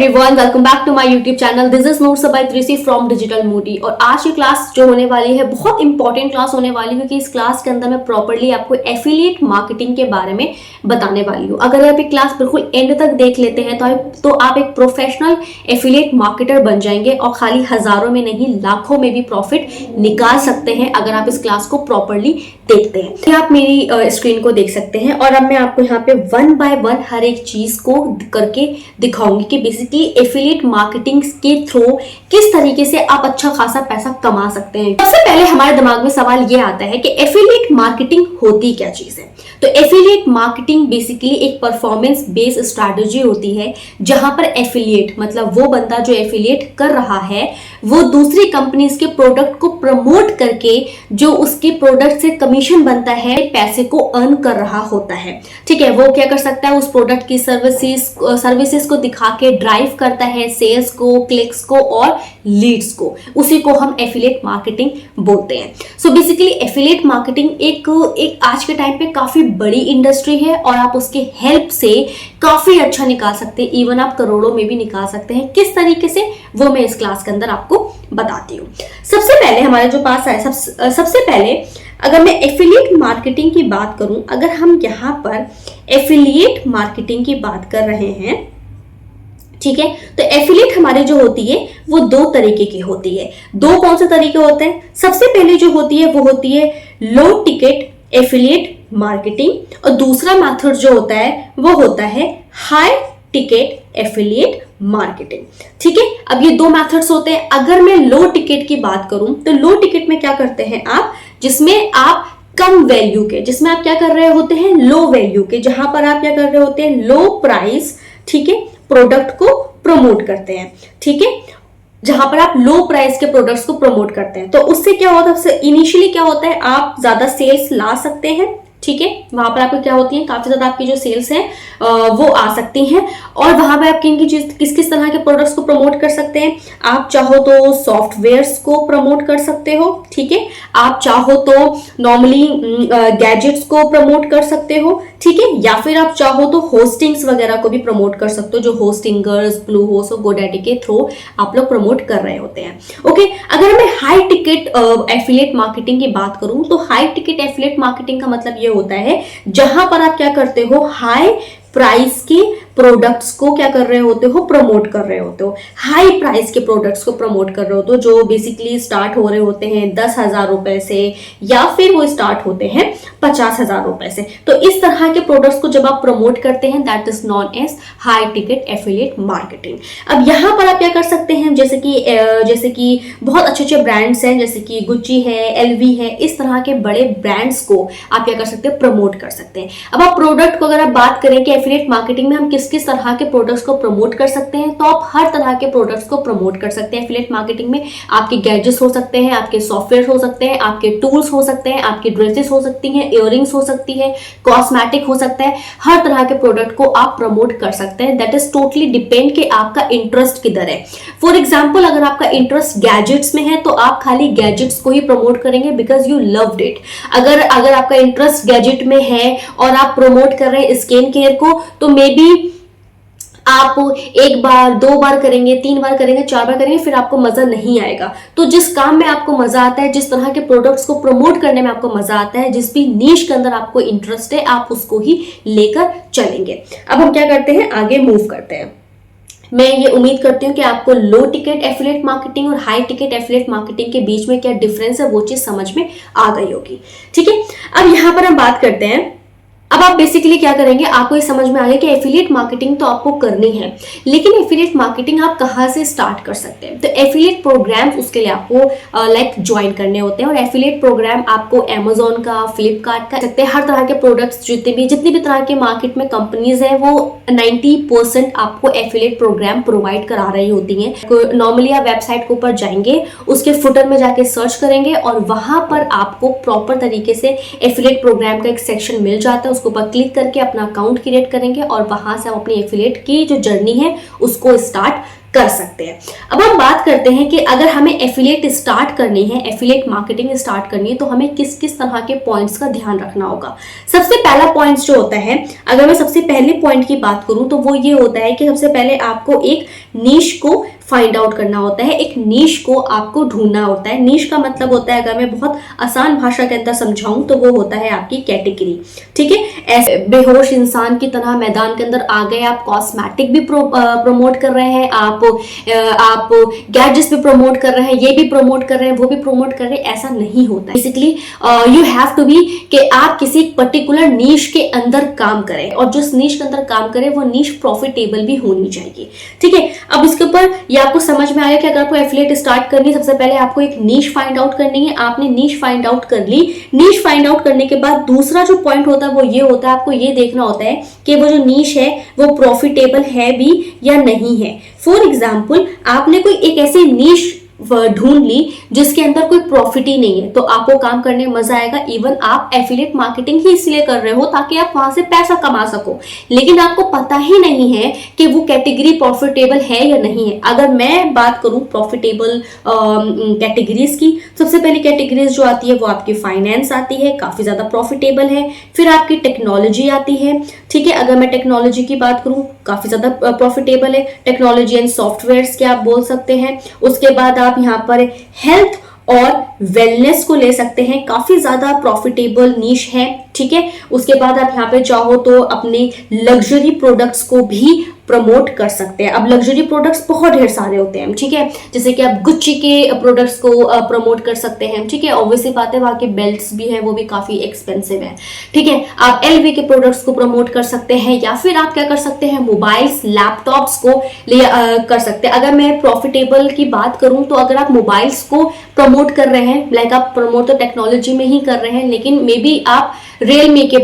Everyone, welcome back to my YouTube channel. This is notes by Trisi from digital Moti. और आज की class जो होने वाली है बहुत इंपॉर्टेंट क्लास होने वाली है, क्योंकि इस क्लास के अंदर मैं प्रॉपर्ली आपको एफिलिएट मार्केटिंग के बारे में बताने वाली हूँ। अगर आप ये क्लास बिल्कुल एंड तक देख लेते हैं तो आप एक प्रोफेशनल एफिलिएट मार्केटर बन जाएंगे और खाली हजारों में नहीं लाखों में भी प्रॉफिट निकाल सकते हैं अगर आप इस क्लास को प्रॉपर्ली देखते हैं। तो आप मेरी स्क्रीन को देख सकते हैं और अब मैं आपको यहाँ पे वन बाय वन हर एक चीज को करके दिखाऊंगी कि बेसिकली एफिलिएट मार्केटिंग के थ्रू किस तरीके से आप अच्छा खासा पैसा कमा सकते हैं। सबसे पहले हमारे दिमाग में सवाल ये आता है कि एफिलिएट मार्केटिंग होती क्या चीज है। तो एफिलिएट मार्केटिंग बेसिकली एक परफॉर्मेंस बेस्ड स्ट्रैटेजी होती है, जहां पर एफिलिएट मतलब वो बंदा जो एफिलिएट कर रहा है वो दूसरी कंपनीज के प्रोडक्ट को प्रमोट करके जो उसके प्रोडक्ट से कमीशन बनता है पैसे को अर्न कर रहा होता है। ठीक है, वो क्या कर सकता है, उस प्रोडक्ट की सर्विसेज को दिखा के ड्राइव करता है सेल्स को, क्लिक्स को और लीड्स को। उसी को हम एफिलिएट मार्केटिंग बोलते हैं। सो बेसिकली एफिलिएट मार्केटिंग एक आज के टाइम पे काफी बड़ी इंडस्ट्री है और आप उसके हेल्प से काफी अच्छा निकाल सकते हैं, इवन आप करोड़ों में भी निकाल सकते हैं। किस तरीके से वो मैं इस क्लास के अंदर आपको बताती हूँ। सबसे पहले हमारे जो पास है सबसे पहले अगर मैं एफिलिएट मार्केटिंग की बात करूं, अगर हम यहाँ पर एफिलिएट मार्केटिंग की बात कर रहे हैं, ठीक है, तो एफिलिएट हमारी जो होती है वो दो तरीके की होती है। दो कौन से तरीके होते हैं? सबसे पहले जो होती है वो होती है लो टिकट एफिलिएट मार्केटिंग और दूसरा मेथड जो होता है वो होता है हाई टिकट एफिलिएट मार्केटिंग। ठीक है, अब ये दो मेथड्स होते हैं। अगर मैं लो टिकट की बात करूं तो लो टिकट में क्या करते हैं आप, जिसमें आप कम वैल्यू के, जिसमें आप क्या कर रहे होते हैं, लो वैल्यू के, जहां पर आप क्या कर रहे होते हैं, लो प्राइस, ठीक है, प्रोडक्ट को प्रमोट करते हैं। ठीक है, जहां पर आप लो प्राइस के प्रोडक्ट्स को प्रमोट करते हैं तो उससे क्या होता है, इनिशियली क्या होता है, आप ज्यादा सेल्स ला सकते हैं। ठीक है, वहां पर आपको क्या होती है, काफी ज्यादा आपकी जो सेल्स हैं वो आ सकती हैं और वहां पर आप किस किस तरह के प्रोडक्ट्स को प्रमोट कर सकते हैं। आप चाहो तो सॉफ्टवेयर्स को प्रमोट कर सकते हो, ठीक है, आप चाहो तो नॉर्मली गैजेट्स को प्रमोट कर सकते हो, ठीक है, या फिर आप चाहो तो होस्टिंग्स वगैरह को भी प्रमोट कर सकते हो, जो होस्टिंगर्स, ब्लू होस्ट और गोडैडी के थ्रू आप लोग प्रमोट कर रहे होते हैं। ओके, अगर मैं हाई टिकट एफिलिएट मार्केटिंग की बात करूं तो हाई टिकट एफिलिएट मार्केटिंग का मतलब ये होता है जहां पर आप क्या करते हो, हाई प्राइस के प्रोडक्ट्स को क्या कर रहे होते हो, प्रमोट कर रहे होते हो। हाई प्राइस के प्रोडक्ट्स को प्रमोट कर रहे होते हो जो बेसिकली स्टार्ट हो रहे होते हैं 10,000 रुपए से या फिर वो स्टार्ट होते हैं 50,000 रुपए से। तो इस तरह के प्रोडक्ट्स को जब आप प्रमोट करते हैं that is known as high ticket affiliate marketing. अब यहाँ पर आप क्या कर सकते हैं, जैसे कि बहुत अच्छे अच्छे ब्रांड्स हैं, जैसे कि गुच्ची है, एलवी है, इस तरह के बड़े ब्रांड्स को आप क्या कर सकते हैं, प्रमोट कर सकते हैं। अब आप प्रोडक्ट को अगर आप बात करें कि एफिलिएट मार्केटिंग में हम किस तरह के प्रोडक्ट्स को प्रमोट कर सकते हैं, तो आप हर तरह के प्रोडक्ट्स को प्रमोट कर सकते हैं एफिलिएट मार्केटिंग में। आपके गैजेट्स हो सकते हैं, आपके सॉफ्टवेयर हो सकते हैं, आपके टूल्स हो सकते हैं, आपकी ड्रेसेस हो सकती हैं, इयररिंग्स हो सकती है, कॉस्मेटिक हो सकता है, हर तरह के प्रोडक्ट को आप प्रमोट कर सकते हैं। दैट इज टोटली डिपेंड कि आपका इंटरेस्ट किधर है। फॉर एग्जाम्पल, अगर आपका इंटरेस्ट गैजेट्स में है तो आप खाली गैजेट्स को ही प्रमोट करेंगे बिकॉज यू लव्ड इट। अगर आपका इंटरेस्ट गैजेट में है और आप प्रमोट कर रहे हैं स्किन केयर को, तो मे बी आप एक बार, दो बार करेंगे, तीन बार करेंगे, चार बार करेंगे, फिर आपको मजा नहीं आएगा। तो जिस काम में आपको मजा आता है, जिस तरह के प्रोडक्ट्स को प्रमोट करने में आपको मजा आता है, जिस भी नीश के अंदर आपको इंटरेस्ट है, आप उसको ही लेकर चलेंगे। अब हम क्या करते हैं, आगे मूव करते हैं। मैं ये उम्मीद करती हूँ कि आपको लो टिकट एफिलिएट मार्केटिंग और हाई टिकट एफिलिएट मार्केटिंग के बीच में क्या डिफरेंस है वो चीज समझ में आ गई होगी। ठीक है, अब यहाँ पर हम बात करते हैं। अब आप बेसिकली क्या करेंगे, आपको ये समझ में आ गया कि एफिलिएट मार्केटिंग तो आपको करनी है, लेकिन एफिलिएट मार्केटिंग आप कहाँ से स्टार्ट कर सकते हैं। तो एफिलिएट प्रोग्राम्स उसके लिए आपको ज्वाइन करने होते हैं और एफिलिएट प्रोग्राम आपको अमेजोन का, फ्लिपकार्ट का सकते हैं। हर तरह के प्रोडक्ट्स जितनी भी तरह के मार्केट में कंपनीज है वो 90% आपको एफिलिएट प्रोग्राम प्रोवाइड करा रही होती हैं। नॉर्मली आप वेबसाइट के ऊपर जाएंगे, उसके फुटर में जाके सर्च करेंगे और वहां पर आपको प्रॉपर तरीके से एफिलिएट प्रोग्राम का एक सेक्शन मिल जाता है। उसके ऊपर क्लिक करके अपना अकाउंट क्रिएट करेंगे और वहां से आप अपनी एफिलिएट की जो जर्नी है उसको स्टार्ट कर सकते हैं। अब हम बात करते हैं कि अगर हमें एफिलिएट स्टार्ट करनी है, एफिलिएट मार्केटिंग स्टार्ट करनी है, तो हमें किस किस तरह के पॉइंट्स का ध्यान रखना होगा। सबसे पहला पॉइंट जो होता है, अगर मैं सबसे पहले पॉइंट की बात करूं तो वो ये होता है कि सबसे पहले आपको एक नीश को फाइंड आउट करना होता है, एक नीश को आपको ढूंढना होता है। नीश का मतलब होता है, अगर मैं बहुत आसान भाषा के अंदर समझाऊं तो वो होता है आपकी कैटेगरी। ठीक है, ऐसे बेहोश इंसान की तरह मैदान के अंदर आ गए, आप कॉस्मेटिक भी प्रमोट कर रहे हैं, आप गैजेट्स भी प्रमोट कर रहे हैं, ये भी प्रमोट कर रहे हैं, वो भी प्रमोट कर रहे हैं, ऐसा नहीं होता। Basically you have to be कि आप किसी पर्टिकुलर नीश के अंदर काम करें, और जो नीश के अंदर काम करें वो नीश प्रॉफिटेबल भी होनी चाहिए। ठीक है, अब इसके ऊपर ये आपको समझ में आया कि अगर आपको एफिलिएट स्टार्ट करनी है, सबसे पहले आपको एक नीश फाइंड आउट करनी है। आपने नीश फाइंड आउट कर ली। नीश फाइंड आउट करने के बाद दूसरा जो पॉइंट होता है वो ये होता है, आपको ये देखना होता है कि वो जो नीश है वो प्रॉफिटेबल है भी या नहीं है। फॉर एग्जाम्पल, आपने कोई एक ऐसी नीश ढूंढ ली जिसके अंदर कोई प्रॉफिट ही नहीं है, तो आपको काम करने में मजा आएगा। इवन आप एफिलिएट मार्केटिंग ही इसलिए कर रहे हो ताकि आप वहां से पैसा कमा सको, लेकिन आपको पता ही नहीं है कि वो कैटेगरी प्रॉफिटेबल है या नहीं है। अगर मैं बात करूं प्रॉफिटेबल कैटेगरीज की, सबसे पहली कैटेगरीज जो आती है वो आपकी फाइनेंस आती है, काफी ज्यादा प्रॉफिटेबल है। फिर आपकी टेक्नोलॉजी आती है। ठीक है, अगर मैं टेक्नोलॉजी की बात करूं, काफी ज्यादा प्रॉफिटेबल है। टेक्नोलॉजी एंड सॉफ्टवेयर्स के आप बोल सकते हैं। उसके बाद आप यहाँ पर हेल्थ और वेलनेस को ले सकते हैं, काफी ज्यादा प्रॉफिटेबल नीश है। ठीक है, उसके बाद आप यहाँ पे चाहो तो अपने लग्जरी प्रोडक्ट्स को भी प्रमोट कर सकते हैं। अब लग्जरी प्रोडक्ट्स बहुत ढेर सारे होते हैं। ठीक है, जैसे कि आप गुच्ची के प्रोडक्ट्स को प्रमोट कर सकते हैं। ठीक है, ऑब्वियसली बात है, वहाँ के बेल्ट्स भी हैं, वो भी काफी एक्सपेंसिव है। ठीक है, आप एलवी के प्रोडक्ट्स को प्रमोट कर सकते हैं, या फिर आप क्या कर सकते हैं, मोबाइल्स लैपटॉप्स को कर सकते हैं। अगर मैं प्रॉफिटेबल की बात करूं तो अगर आप मोबाइल्स को प्रमोट कर रहे हैं, लाइक आप प्रमोट तो टेक्नोलॉजी में ही कर रहे हैं, लेकिन मे बी आप रियलमी के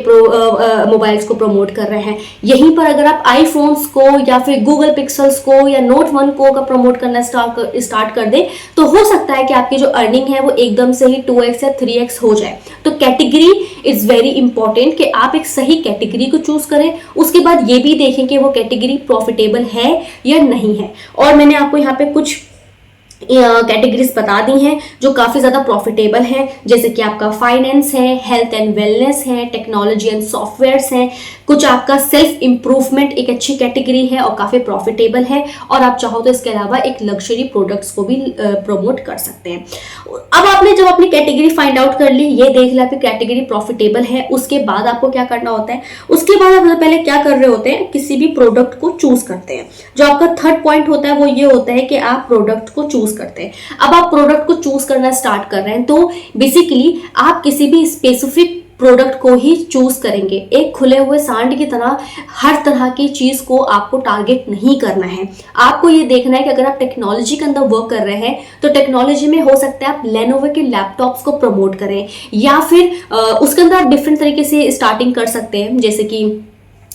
मोबाइल्स को प्रमोट कर रहे हैं। यहीं पर अगर आप आईफोन्स को या फिर गूगल पिक्सल्स को या नोट 1 को अगर प्रमोट करना स्टार्ट कर दे, तो हो सकता है कि आपकी जो अर्निंग है वो एकदम से ही 2x या 3x हो जाए। तो कैटेगरी इज वेरी इंपॉर्टेंट कि आप एक सही कैटेगरी को चूज करें। उसके बाद ये भी देखें कि वो कैटेगरी प्रॉफिटेबल है या नहीं है। और मैंने आपको यहाँ पे कुछ कैटेगरीज बता दी हैं जो काफी ज्यादा प्रॉफिटेबल हैं, जैसे कि आपका फाइनेंस है, हेल्थ एंड वेलनेस है, टेक्नोलॉजी एंड सॉफ्टवेयर्स हैं, कुछ आपका सेल्फ इंप्रूवमेंट एक अच्छी कैटेगरी है और काफी प्रॉफिटेबल है, और आप चाहो तो इसके अलावा एक लग्जरी प्रोडक्ट्स को भी प्रमोट कर सकते हैं। अब आपने जब अपनी कैटेगरी फाइंड आउट कर ली, ये देख लिया कि कैटेगरी प्रॉफिटेबल है, उसके बाद आपको क्या करना होता है, उसके बाद आप पहले क्या कर रहे होते हैं, किसी भी प्रोडक्ट को चूज करते हैं। जो आपका थर्ड पॉइंट होता है वो ये होता है कि आप प्रोडक्ट को चूज करते हैं। अब आप प्रोडक्ट को चूज करना स्टार्ट कर रहे हैं, तो बेसिकली आप किसी भी स्पेसिफिक प्रोडक्ट को ही चूज करेंगे। एक खुले हुए सांड की तरह हर तरह की चीज को आपको टारगेट नहीं करना है। आपको ये देखना है कि अगर आप टेक्नोलॉजी के अंदर वर्क कर रहे हैं तो टेक्नोलॉजी में हो सकता है आप लेनोवो के लैपटॉप्स को प्रमोट करें, या फिर उसके अंदर आप डिफरेंट तरीके से स्टार्टिंग कर सकते हैं, जैसे कि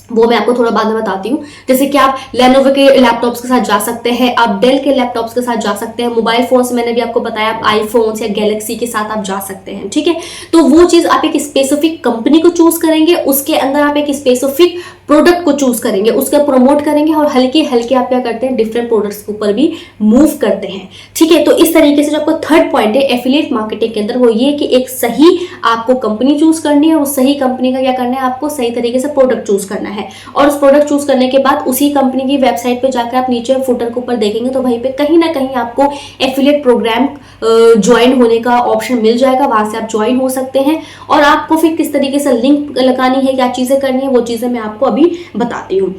वो मैं आपको थोड़ा बाद में बताती हूँ। जैसे कि आप लेनोवो के लैपटॉप्स के साथ जा सकते हैं, आप डेल के लैपटॉप्स के साथ जा सकते हैं, मोबाइल फोन्स मैंने भी आपको बताया, आप आईफोन्स या गैलेक्सी के साथ आप जा सकते हैं। ठीक है, तो वो चीज आप एक स्पेसिफिक कंपनी को चूज करेंगे, उसके अंदर आप एक स्पेसिफिक प्रोडक्ट को चूज करेंगे, उसका प्रमोट करेंगे, और हल्के हल्के आप क्या करते हैं, डिफरेंट प्रोडक्ट्स के ऊपर भी मूव करते हैं। ठीक है, तो इस तरीके से जो आपका थर्ड पॉइंट है एफिलिएट मार्केटिंग के अंदर, वो ये कि एक सही आपको कंपनी चूज करनी है, और उस सही कंपनी का क्या करना है, आपको सही तरीके से प्रोडक्ट चूज करना है। और उस प्रोडक्ट चूज करने के बाद उसी कंपनी की वेबसाइट पे जाकर आप नीचे फुटर के ऊपर देखेंगे तो वहीं पे कहीं ना कहीं आपको एफिलिएट प्रोग्राम ज्वाइन होने का ऑप्शन मिल जाएगा, वहां से आप ज्वाइन हो सकते हैं। और आपको फिर किस तरीके से लिंक लगानी है, क्या चीजें करनी है, वो चीजें मैं आपको अभी बताती हूँ।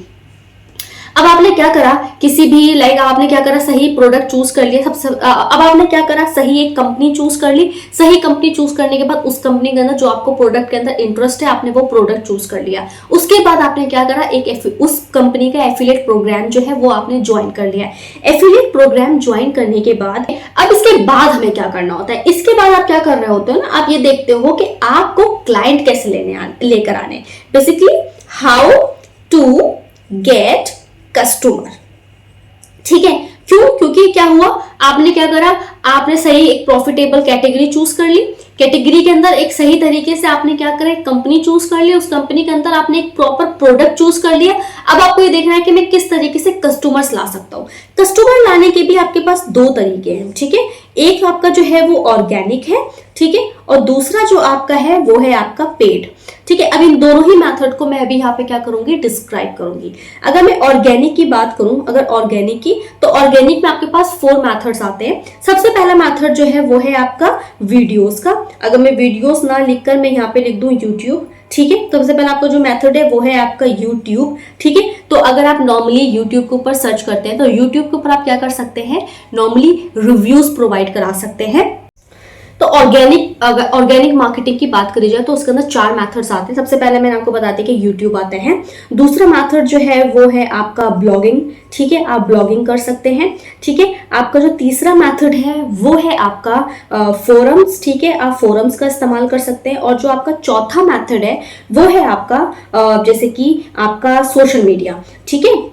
अब आपने क्या करा, किसी भी आपने क्या करा, सही प्रोडक्ट चूज कर लिया, अब आपने क्या करा, सही एक कंपनी चूज कर ली। सही कंपनी चूज करने के बाद उस कंपनी के अंदर जो आपको प्रोडक्ट के अंदर इंटरेस्ट है, आपने वो प्रोडक्ट चूज कर लिया। उसके बाद आपने क्या करा, उस कंपनी का एफिलिएट प्रोग्राम जो है वो आपने ज्वाइन कर लिया। एफिलिएट प्रोग्राम ज्वाइन करने के बाद अब इसके बाद हमें क्या करना होता है, इसके बाद आप क्या कर रहे होते हो ना, आप ये देखते हो कि आपको क्लाइंट कैसे लेकर आने, basically how to get customer. ठीक है, क्यों, क्योंकि क्या हुआ, आपने क्या करा, आपने सही एक प्रॉफिटेबल कैटेगरी चूज कर ली, कैटेगरी के अंदर एक सही तरीके से आपने क्या करा, कंपनी चूज कर ली, उस कंपनी के अंदर आपने एक प्रॉपर प्रोडक्ट चूज कर लिया। अब आपको ये देखना है कि मैं किस तरीके से कस्टमर्स ला सकता हूँ। कस्टमर लाने के भी आपके पास दो तरीके हैं, ठीक है। एक आपका जो है वो ऑर्गेनिक है, ठीक है, और दूसरा जो आपका है वो है आपका पेड, ठीक है। अब इन दोनों ही मेथड को मैं अभी यहाँ पे क्या करूंगी, डिस्क्राइब करूंगी। अगर मैं ऑर्गेनिक की बात करूं, अगर ऑर्गेनिक की, तो ऑर्गेनिक में आपके पास 4 मेथड्स आते हैं। सबसे पहला मेथड जो है वो है आपका वीडियोस का। अगर मैं वीडियोस ना लिखकर मैं यहाँ पे लिख दूं यूट्यूब, ठीक है, तो सबसे पहले आपका जो मेथड है वो है आपका यूट्यूब, ठीक है। तो अगर आप नॉर्मली यूट्यूब के ऊपर सर्च करते हैं तो यूट्यूब के ऊपर आप क्या कर सकते हैं, नॉर्मली रिव्यूज प्रोवाइड करा सकते हैं। तो ऑर्गेनिक मार्केटिंग की बात करी जाए तो उसके अंदर 4 मेथड्स आते हैं। सबसे पहले मैंने आपको बताते कि यूट्यूब आते हैं। दूसरा मेथड जो है वो है आपका ब्लॉगिंग, ठीक है, आप ब्लॉगिंग कर सकते हैं, ठीक है। आपका जो तीसरा मेथड है वो है आपका फोरम्स, ठीक है, आप फोरम्स का इस्तेमाल कर सकते हैं। और जो आपका चौथा मेथड है वो है आपका जैसे कि आपका सोशल मीडिया, ठीक है।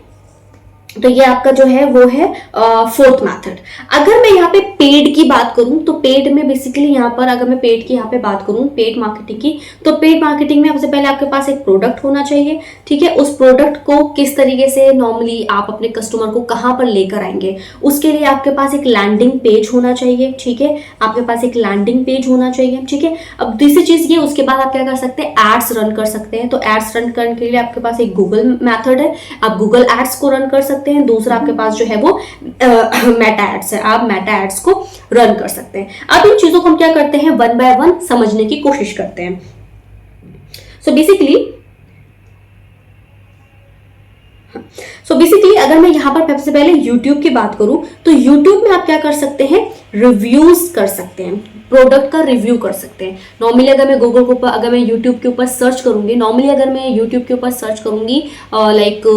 तो ये आपका जो है वो है 4th मेथड। अगर मैं यहाँ पे पेड की बात करूं तो पेड में बेसिकली यहाँ पर अगर मैं पेड की यहाँ पे बात करूं, पेड मार्केटिंग की, तो पेड मार्केटिंग में सबसे पहले आपके पास एक प्रोडक्ट होना चाहिए, ठीक है। उस प्रोडक्ट को किस तरीके से नॉर्मली आप अपने कस्टमर को कहाँ पर लेकर आएंगे, उसके लिए आपके पास एक लैंडिंग पेज होना चाहिए, ठीक है, आपके पास एक लैंडिंग पेज होना चाहिए, ठीक है। अब दूसरी चीज ये, उसके बाद आप क्या कर सकते हैं, एड्स रन कर सकते हैं। तो एड्स रन करने के लिए आपके पास एक गूगल मेथड है, आप गूगल एड्स को रन कर सकते हैं। दूसरा आपके पास जो है वो मेटा एड्स है, आप मेटा एड्स को रन कर सकते हैं। अब इन चीजों को हम क्या करते हैं, वन बाय वन समझने की कोशिश करते हैं। सो बेसिकली अगर मैं यहां पर सबसे पहले YouTube की बात करूं तो YouTube में आप क्या कर सकते हैं, रिव्यूज कर सकते हैं, प्रोडक्ट का रिव्यू कर सकते हैं। नॉर्मली अगर मैं गूगल के ऊपर, अगर मैं यूट्यूब के ऊपर सर्च करूंगी, नॉर्मली अगर मैं यूट्यूब के ऊपर सर्च करूंगी लाइक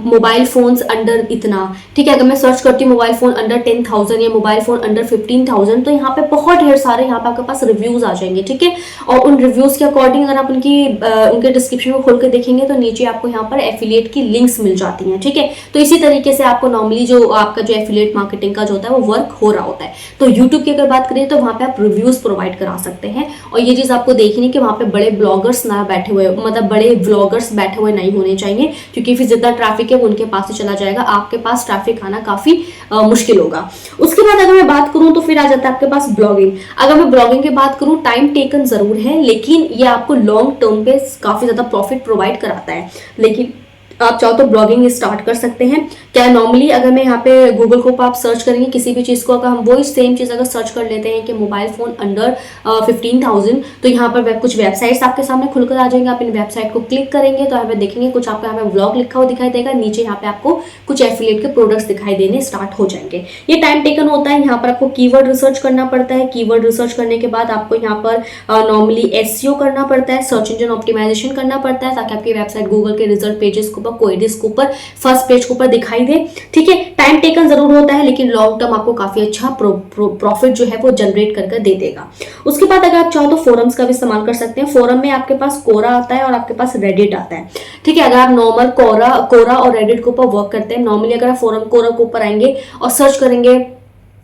मोबाइल फोन्स अंडर इतना, ठीक है, अगर मैं सर्च करती हूँ मोबाइल फोन अंडर 10,000 या मोबाइल फोन अंडर 15,000, तो यहाँ पे बहुत ढेर सारे यहाँ पे आपके पास रिव्यूज आ जाएंगे, ठीक है। और उन रिव्यूज के अकॉर्डिंग अगर आप उनके डिस्क्रिप्शन को खोल के देखेंगे तो नीचे आपको यहाँ पर एफिलिएट की लिंक्स मिल जाती हैं, ठीक है। तो इसी तरीके से आपको नॉर्मली जो आपका जो एफिलिएट मार्केटिंग का जो होता है वो वर्क हो रहा होता है। तो यूट्यूब की अगर बात करें तो वहां पे आप रिव्यूज प्रोवाइड करा सकते हैं। और ये चीज आपको देखनी कि वहां पे बड़े ब्लॉगर्स ना बैठे हुए, मतलब बड़े व्लॉगर्स बैठे हुए नहीं होने चाहिए, क्योंकि फिर जितना ट्रैफिक है वो उनके पास से चला जाएगा, आपके पास ट्रैफिक आना काफी मुश्किल होगा। उसके बाद अगर मैं बात करूं तो फिर आ जाता है आपके पास ब्लॉगिंग। अगर मैं ब्लॉगिंग की बात करूं, टाइम टेकन जरूर है, लेकिन ये आपको लॉन्ग टर्म पे काफी ज्यादा प्रॉफिट प्रोवाइड कराता है। लेकिन आप चाहो तो ब्लॉगिंग स्टार्ट कर सकते हैं। क्या नॉर्मली अगर मैं यहाँ पे गूगल को आप सर्च करेंगे किसी भी चीज़ को, अगर हम वही सेम चीज़ अगर सर्च कर लेते हैं कि मोबाइल फोन अंडर 15,000, तो यहाँ पर कुछ वेबसाइट्स आपके सामने खुलकर आ जाएंगे। आप इन वेबसाइट को क्लिक करेंगे तो यहाँ पे देखेंगे कुछ आपको यहाँ पे व्लॉग लिखा हुआ दिखाई देगा, नीचे यहाँ पे आपको कुछ एफिलिएट के प्रोडक्ट्स दिखाई देने स्टार्ट हो जाएंगे। ये टाइम टेकन होता है, यहाँ पर आपको कीवर्ड रिसर्च करना पड़ता है। कीवर्ड रिसर्च करने के बाद आपको यहाँ पर नॉर्मली SEO करना पड़ता है, सर्च इंजन ऑप्टिमाइजेशन करना पड़ता है, ताकि आपकी वेबसाइट गूगल के रिजल्ट पेजेस के ऊपर, क्वेरीज के ऊपर, फर्स्ट पेज के ऊपर दिखाई दे, ठीक है। टाइम टेकन जरूर होता है, लेकिन लॉन्ग टर्म आपको काफी अच्छा प्रॉफिट जो है वो जनरेट करके दे देगा। उसके बाद अगर आप चाहो तो फोरम्स का भी इस्तेमाल कर सकते हैं। फोरम में आपके पास कोरा आता है और आपके पास रेडिट आता है, ठीक है। अगर आप नॉर्मल कोरा और रेडिट के ऊपर वर्क करते हैं, नॉर्मली अगर आप कोरा के ऊपर आएंगे और सर्च करेंगे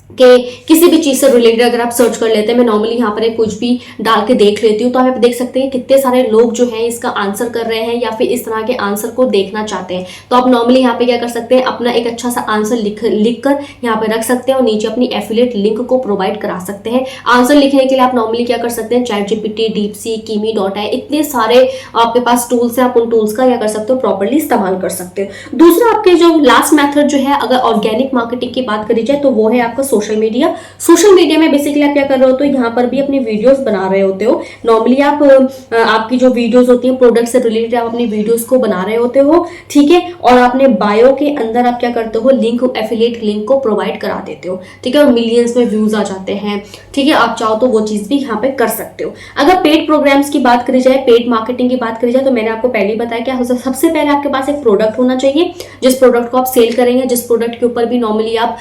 कि किसी भी चीज से रिलेटेड अगर आप सर्च कर लेते हैं, मैं नॉर्मली यहाँ पर कुछ भी डाल के देख लेती हूँ, तो आप देख सकते हैं कितने सारे लोग जो हैं इसका आंसर कर रहे हैं या फिर इस तरह के आंसर को देखना चाहते हैं। तो आप नॉर्मली यहाँ पे क्या कर सकते हैं, अपना एक अच्छा सा आंसर लिख कर यहाँ पे रख सकते हैं और नीचे अपनी एफिलिएट लिंक को प्रोवाइड करा सकते हैं। आंसर लिखने के लिए आप नॉर्मली क्या कर सकते हैं, ChatGPT, DeepSeek, Kimi.ai, इतने सारे आपके पास टूल्स हैं, आप उन टूल्स का क्या कर सकते हो, प्रॉपर्ली इस्तेमाल कर सकते हो। दूसरा आपके जो लास्ट मेथड जो है, अगर ऑर्गेनिक मार्केटिंग की बात करी जाए तो वो है आपका सोशल मीडिया। सोशल मीडिया में बेसिकली आप क्या कर रहे हो, तो यहाँ पर भी अपनी वीडियोस बना रहे होते हो। नॉर्मली आप आपकी जो वीडियोस होती हैं प्रोडक्ट से रिलेटेड, आप अपनी वीडियोस को बना रहे होते हो, ठीक है। और आपने बायो के अंदर आप क्या करते हो, लिंक, एफिलिएट लिंक को प्रोवाइड करा देते हो, ठीक है, और मिलियंस में व्यूज आ जाते हैं, ठीक है। आप चाहो तो वो चीज भी यहाँ पे कर सकते हो। अगर पेड प्रोग्राम्स की बात करी जाए, पेड मार्केटिंग की बात करी जाए, तो मैंने आपको पहले ही बताया क्या सबसे पहले आपके पास एक प्रोडक्ट होना चाहिए, जिस प्रोडक्ट को आप सेल करेंगे, जिस प्रोडक्ट के ऊपर भी नॉर्मली आप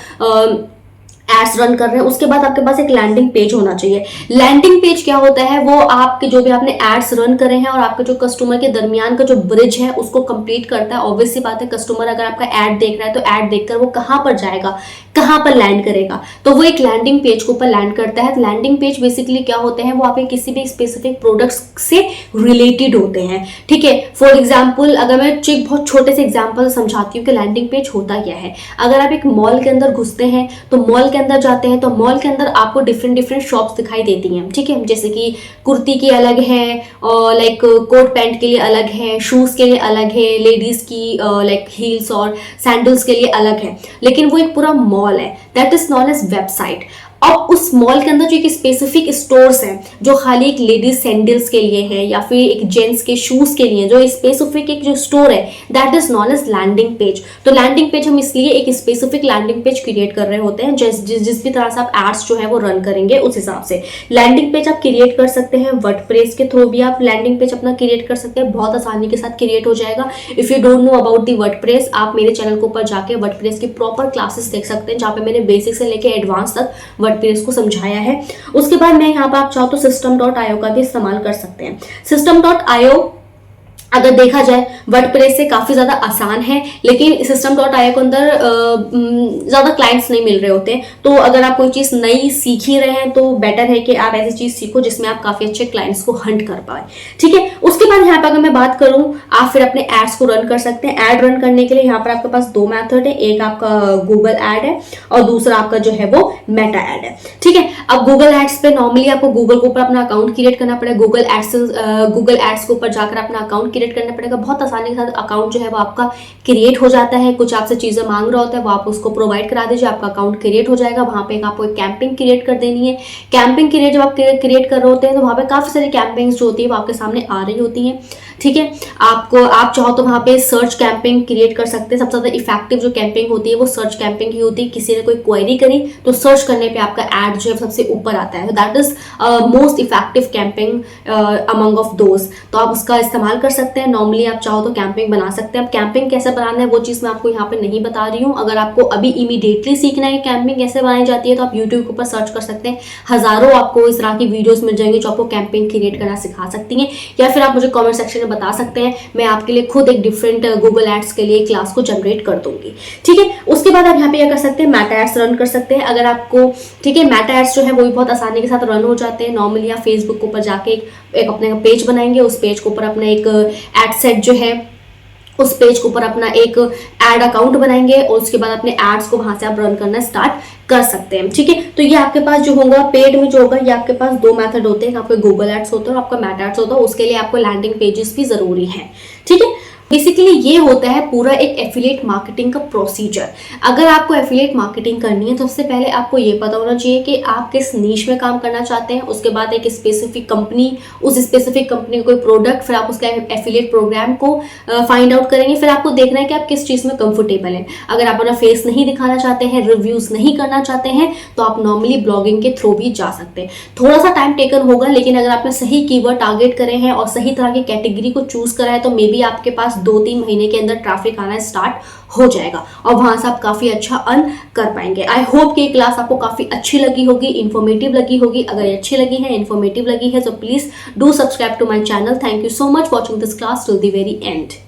एड्स रन कर रहे हैं। उसके बाद आपके पास एक लैंडिंग पेज होना चाहिए। लैंडिंग पेज क्या होता है, वो आपके जो भी आपने एड्स रन करे हैं और आपके जो कस्टमर के दरमियान का जो ब्रिज है उसको कंप्लीट करता है। ऑब्वियस सी बात है, कस्टमर अगर आपका एड देख रहा है तो एड देखकर वो कहां पर जाएगा, कहाँ पर लैंड करेगा, तो वो एक लैंडिंग पेज के ऊपर लैंड करता है। लैंडिंग पेज बेसिकली क्या होते हैं, वो आपके किसी भी स्पेसिफिक प्रोडक्ट्स से रिलेटेड होते हैं, ठीक है। फॉर एग्जाम्पल अगर मैं एक बहुत छोटे से एग्जाम्पल समझाती हूँ कि लैंडिंग पेज होता क्या है। अगर आप एक मॉल के अंदर घुसते हैं तो मॉल के अंदर जाते हैं तो मॉल के अंदर आपको डिफरेंट डिफरेंट शॉप्स दिखाई देती हैं, ठीक है। जैसे कि कुर्ती की अलग है, और लाइक कोट पैंट के लिए अलग है, शूज के लिए अलग है, लेडीज की लाइक हील्स और सैंडल्स के लिए अलग है। लेकिन वो एक पूरा मॉल है, that is known as website. अब उस मॉल के अंदर जो एक स्पेसिफिक स्टोर्स हैं जो खाली एक लेडीज सैंडल्स के लिए है या फिर एक जेंट्स के शूज के लिए, जो स्पेसिफिक एक जो स्टोर है, that is known as landing page. तो लैंडिंग पेज हम इसलिए एक स्पेसिफिक लैंडिंग पेज क्रिएट कर रहे होते हैं, जिस भी तरह से आप एड्स जो है वो रन करेंगे उस हिसाब से। लैंडिंग पेज आप क्रिएट कर सकते हैं वर्डप्रेस के थ्रू भी, आप लैंडिंग पेज अपना क्रिएट कर सकते हैं, बहुत आसानी के साथ क्रिएट हो जाएगा। If you don't know about the WordPress, आप मेरे चैनल के ऊपर जाके वर्डप्रेस की प्रॉपर क्लासेस देख सकते हैं, जहाँ पे मैंने बेसिक से लेके एडवांस तक वर्डप्रेस को समझाया है। उसके बाद मैं यहाँ पर आप चाहो तो system.io का भी इस्तेमाल कर सकते हैं। system.io अगर देखा जाए वर्डप्रेस से काफ़ी ज़्यादा आसान है, लेकिन system.io के अंदर ज़्यादा क्लाइंट्स नहीं मिल रहे होते हैं। तो अगर आप कोई चीज़ नई सीख ही रहे हैं तो बेटर है कि आप ऐसी चीज़ सीखो जिसमें आप काफ़ी अच्छे क्लाइंट्स को हंट कर पाए, ठीक है। उसके बाद यहाँ पर अगर मैं बात करूँ, आप फिर अपने एड्स को रन कर सकते हैं। एड रन करने के लिए यहाँ पर आपके पास दो मेथड है, एक आपका गूगल एड है और दूसरा आपका जो है वो मेटा एड है, ठीक है। अब गूगल एड्स पे नॉर्मली आपको गूगल के ऊपर अपना अकाउंट क्रिएट करना पड़ेगा। गूगल एड्स के ऊपर जाकर अपना अकाउंट क्रिएट करना पड़ेगा। बहुत आसानी के साथ अकाउंट जो है वो आपका क्रिएट हो जाता है। कुछ आपसे चीज़ें मांग रहा होता है, वो आप उसको प्रोवाइड करा दीजिए, आपका अकाउंट क्रिएट हो जाएगा। वहाँ पे आपको एक कैंपिंग क्रिएट कर देनी है। कैंपिंग क्रिएट जब आप क्रिएट कर रहे होते हैं तो वहाँ पे काफ़ी सारी कैंपिंग्स जो होती है वो आपके सामने आ रही होती हैं, ठीक है। आप चाहो तो वहाँ पे सर्च कैंपिंग क्रिएट कर सकते हैं। सबसे ज़्यादा इफेक्टिव जो कैंपिंग होती है वो सर्च कैंपिंग ही होती है। किसी ने कोई क्वेरी करी तो सर्च करने पे आपका ऐड जो है सबसे ऊपर आता है, that is most effective camping among of those. तो आप उसका इस्तेमाल कर सकते हैं। नॉर्मली आप चाहो तो कैंपिंग बना सकते हैं। अब कैंपिंग कैसे बनाना है वो चीज़ मैं आपको यहाँ पे नहीं बता रही हूँ। अगर आपको अभी इमीडिएटली सीखना है कैंपिंग कैसे बनाई जाती है तो आप यूट्यूब के ऊपर सर्च कर सकते हैं। हज़ारों आपको इस तरह की वीडियोस मिल जाएंगी जो आपको कैंपिंग क्रिएट करना सिखा सकती हैं, या फिर आप मुझे कमेंट सेक्शन में बता सकते हैं, मैं आपके लिए खुद एक डिफरेंट गूगल एड्स के लिए क्लास को जनरेट कर दूंगी, ठीक है। उसके बाद आप यहाँ पे क्या कर सकते हैं, मेटा एड्स रन कर सकते हैं अगर आपको, ठीक है। मेटा एड्स जो है वो भी बहुत आसानी के साथ रन हो जाते हैं। नॉर्मली आप फेसबुक के ऊपर जाके एक अपने पेज बनाएंगे, उस पेज के ऊपर अपना एक एड सेट जो है उस पेज के ऊपर अपना एक एड अकाउंट बनाएंगे और उसके बाद अपने एड्स को वहां से आप रन करना स्टार्ट कर सकते हैं, ठीक है। तो ये आपके पास जो होगा पेड में जो होगा, ये आपके पास दो मेथड होते हैं, आपके गूगल एड्स होता है और आपका मेटा एड्स होता है। उसके लिए आपको लैंडिंग पेजेस भी जरूरी है, ठीक है। बेसिकली ये होता है पूरा एक एफिलिएट मार्केटिंग का प्रोसीजर। अगर आपको एफिलिएट मार्केटिंग करनी है तो सबसे पहले आपको ये पता होना चाहिए कि आप किस नीश में काम करना चाहते हैं। उसके बाद एक स्पेसिफिक कंपनी, उस स्पेसिफिक कंपनी का कोई प्रोडक्ट, फिर आप उसका एफिलिएट प्रोग्राम को फाइंड आउट करेंगे। फिर आपको देखना है कि आप किस चीज़ में कंफर्टेबल हैं। अगर आप अपना फेस नहीं दिखाना चाहते हैं, रिव्यूज़ नहीं करना चाहते हैं, तो आप नॉर्मली ब्लॉगिंग के थ्रू भी जा सकते हैं। थोड़ा सा टाइम टेकन होगा, लेकिन अगर आपने सही कीवर्ड टारगेट करे हैं और सही तरह की कैटेगरी को चूज करा है तो मे बी आपके पास 2-3 महीने के अंदर ट्रैफिक आना स्टार्ट हो जाएगा और वहां से आप काफी अच्छा अर्न कर पाएंगे। आई होप कि क्लास आपको काफी अच्छी लगी होगी, इन्फॉर्मेटिव लगी होगी। अगर ये अच्छी लगी है, इन्फॉर्मेटिव लगी है, तो please do subscribe to my channel. Thank you so much watching this class till the very and.